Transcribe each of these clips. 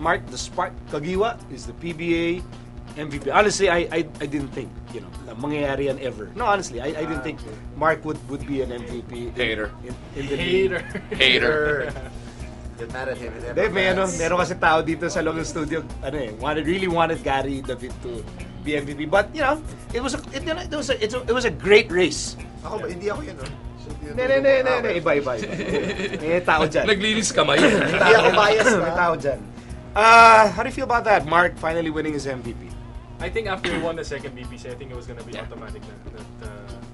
Mark the Spark Caguioa is the PBA MVP. Honestly, I didn't think, na mangyayari yan ever. No, honestly, I didn't think Mark would be an MVP. Hater. In the league. Hater. Get mad at him. Meron kasi tao dito sa loob ng studio, really wanted Gary David to be MVP. But, it was a great race. Hindi ako yun, Ne, iba. May tao dyan. Naglinis kamay. Hindi ako bias. May tao dyan. How do you feel about that? Mark finally winning his MVP. I think after he won the second BPC, I think it was going to be automatic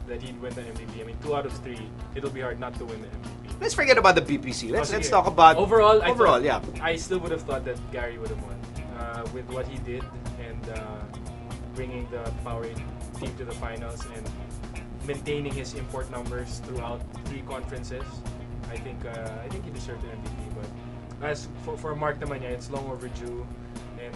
that he'd win the MVP. I mean, 2 out of 3, it'll be hard not to win the MVP. Let's forget about the BPC. Let's talk about overall. I still would have thought that Gary would have won with what he did and bringing the Power 8 team to the finals and maintaining his import numbers throughout 3 conferences. I think he deserved the MVP. But as for Mark naman niya, it's long overdue. And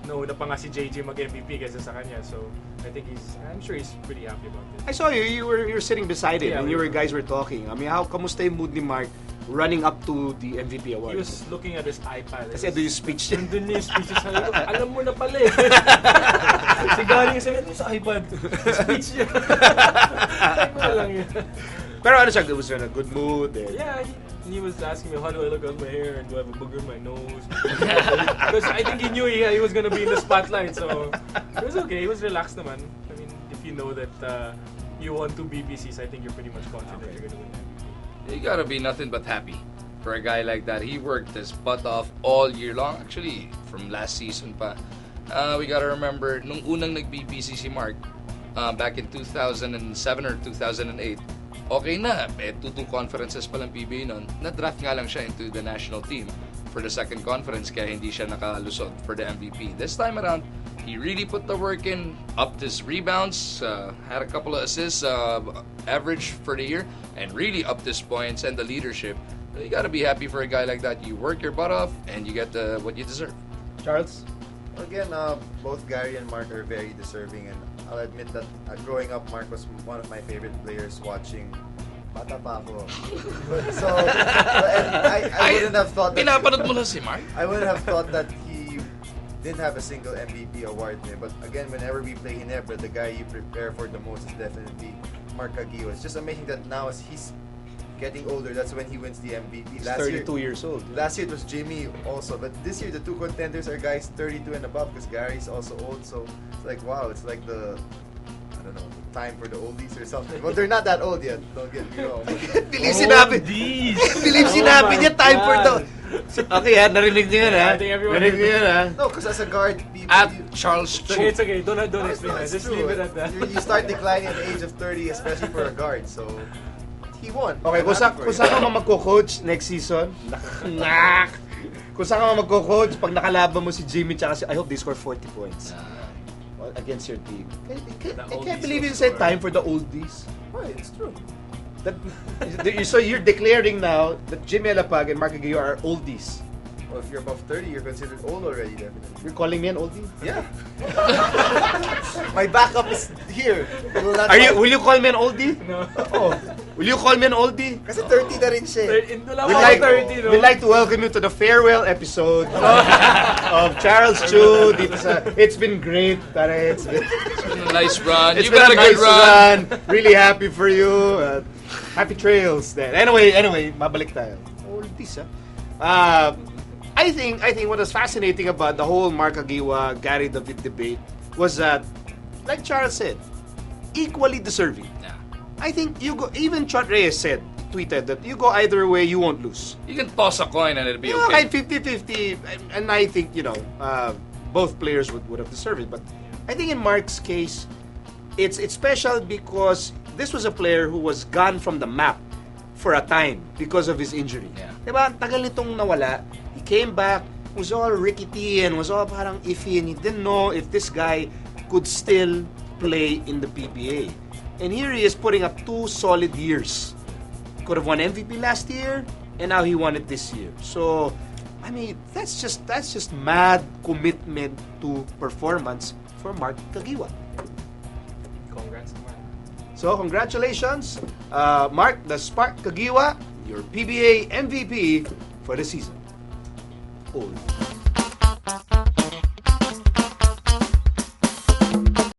na pa nga si JJ mag-MVP kaysa sa kanya. So I'm sure he's pretty happy about this. I saw you were sitting beside him and you guys were talking. I mean, kamusta yung mood ni Mark running up to the MVP award? He was looking at his iPad. Kasi do you speech niya? Nandun niya yung speeches. Alam mo na pala eh. Si Gary yung sabi, sa iPad. Speech niya. Type mo na lang yun. Pero siya, it was in a good mood. Yeah, he was asking me, how do I look at my hair? And do I have a booger in my nose? Because I think he knew he was going to be in the spotlight. So it was okay. He was relaxed naman. I mean, if you know that you won 2 BPCs, I think you're pretty much confident you're going to win MVP. You gotta be nothing but happy for a guy like that. He worked his butt off all year long. Actually, from last season pa. We gotta remember, nung unang nag-BPC si Mark, back in 2007 or 2008, okay na, 2 conferences pa lang PBA nun. Na-draft nga lang siya into the national team for the second conference, kaya hindi siya nakalusot for the MVP. This time around, he really put the work in, upped his rebounds, had a couple of assists, average for the year, and really upped his points and the leadership. You gotta be happy for a guy like that. You work your butt off, and you get what you deserve. Charles? Again, both Gary and Mark are very deserving, and I'll admit that growing up, Mark was one of my favorite players watching. Bata pa ako. So, and I wouldn't have thought that... Pinapanood mo lang si Mark? I wouldn't have thought that he didn't have a single MVP award. But again, whenever we play Ginebra, the guy you prepare for the most is definitely Mark Caguioa. It's just amazing that now as he's getting older, that's when he wins the MVP. He's 32 years old. Last year it was Jimmy also, but this year the 2 contenders are guys 32 and above because Gary's also old. So it's like, wow, it's like the, I don't know, time for the oldies or something. But they're not that old yet. Don't get me wrong. Believe sinabi niya time for the... Okay narinig niyo yan I think everyone... Narinig niyo yan No, because as a guard, people... At Charles Chu. It's okay. Don't explain that. Just true. leave it at that. You start declining at the age of 30, especially for a guard. So he won. Okay, kung saan ka magko-coach next season, kung saan ka magko-coach pag nakalaban mo si Jimmy tsaka si, I hope they score 40 points against your team. I can't believe you said time for the oldies. Right, it's true. So you're declaring now that Jimmy Alapag and Mark Caguioa are oldies. Well, if you're above 30, you're considered old already, definitely. You're calling me an oldie? Yeah. My backup is here. Will you call me an oldie? No. Oh. Will you call me an oldie? Kasi 30 na rin siya. We'd like to welcome you to the farewell episode of Charles Chu. It's been great. It's been a nice run. It's You've been had a nice good run. Really happy for you. Happy trails then. Anyway, mabalik tayo. Oldies, I think what was fascinating about the whole Mark Caguioa, Gary David debate was that, like Charles said, equally deserving. Yeah. I think even Chot Reyes tweeted that you go either way, you won't lose. You can toss a coin and it'll be okay. Like 50-50, and I think both players would have deserved it. But I think in Mark's case, it's special because this was a player who was gone from the map for a time because of his injury. Yeah. Diba? Ang tagal nitong nawala. He came back, was all rickety and was all parang iffy, and he didn't know if this guy could still play in the PBA. And here he is putting up 2 solid years. Could have won MVP last year, and now he won it this year. So, I mean, that's just mad commitment to performance for Mark Caguioa. Congrats, Mark. So, congratulations, Mark the Spark Caguioa, your PBA MVP for the season. Cool.